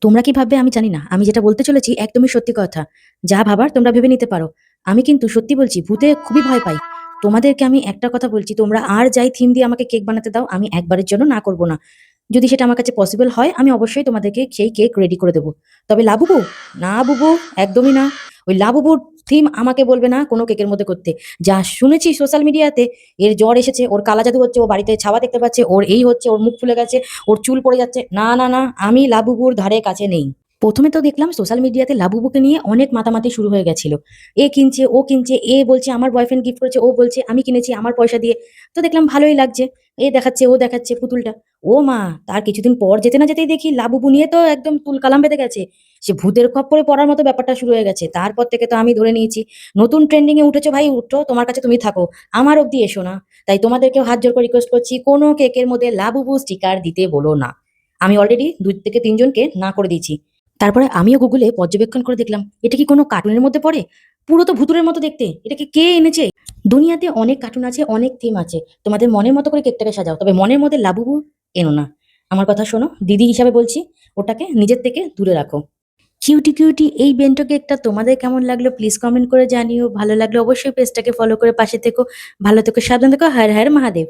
তোমরা কি ভাববে আমি জানি না। আমি যেটা বলতে চলেছি একদমই সত্যি কথা। যা ভাবার তোমরা ভেবে নিতে পারো। আমি কিন্তু সত্যি বলছি ভূতে খুবই ভয় পাই। তোমাদেরকে আমি একটা কথা বলছি, তোমরা আর যাই থিম দিয়ে আমাকে কেক বানাতে দাও, আমি একবারের জন্য না করব না। যদি সেটা আমার কাছে পসিবল হয়, আমি অবশ্যই তোমাদেরকে সেই কেক রেডি করে দেব। তবে লাবুবু, না বুবু, একদমই না। ওই লাবুবুর থিম আমাকে বলবে না কোনো কেকের মধ্যে করতে। যা শুনেছি সোশ্যাল মিডিয়াতে, এর জ্বর এসেছে, ওর কালা জাদু হচ্ছে, ও বাড়িতে ছাওয়া দেখতে পাচ্ছে, ওর এই হচ্ছে, ওর মুখ ফুলে গেছে, ওর চুল পড়ে যাচ্ছে। না, না, না, আমি লাবুবুর ধারে কাছে নেই। প্রথমে তো দেখলাম সোশ্যাল মিডিয়াতে লাবুবুকে নিয়ে অনেক মাতামাতি শুরু হয়ে গেছিল। এ কিনছে, ও কিনছে, এ বলছে আমার বয়ফ্রেন্ড গিফট করেছে, ও বলছে আমি কিনেছি আমার পয়সা দিয়ে। তো দেখলাম ভালোই লাগছে। এ দেখাচ্ছে, ও দেখাচ্ছে পুতুলটা। ও মা! তার কিছুদিন পর যেতে না যেতেই দেখি লাবুবু নিয়ে তো একদম তুলকালাম বেঁধে গেছে। সে ভূতের খপ্পরে পড়ার মতো ব্যাপারটা শুরু হয়ে গেছে। তারপর থেকে তো আমি ধরে নিয়েছি, নতুন ট্রেন্ডিং এ উঠেছো ভাই, উঠো, তোমার কাছে তুমি থাকো। আমার অব্দি এসো না। তাই তোমাদেরকেও হাত জোড় করে রিকোয়েস্ট করছি, কোনো কেকের মধ্যে লাবুবু স্টিকার দিতে বলো না। আমি অলরেডি ২ থেকে ৩ জনকে না করে দিয়েছি। তারপরে আমিও গুগলে পর্যবেক্ষণ করে দেখলাম, এটা কি কোনো কার্টুনের মধ্যে পড়ে? পুরো তো ভুতুড়ের মতো দেখতে। এটাকে কে এনেছে? দুনিয়াতে অনেক কার্টুন আছে, অনেক থিম আছে। তোমাদের মনের মতো করে কেকটাকে সাজাও। তবে মনের মধ্যে লাবুবু এনো না। আমার কথা শোনো, দিদি হিসাবে বলছি, ওটাকে নিজের থেকে দূরে রাখো। কিউটি কিউটি এই বেন্টো কেকটা তোমাদের কেমন লাগলো প্লিজ কমেন্ট করে জানিও। ভালো লাগলে অবশ্যই পেজটাকে ফলো করে পাশে থেকো। ভালো থেকো, সাবধান থেকো। হর হর মহাদেব।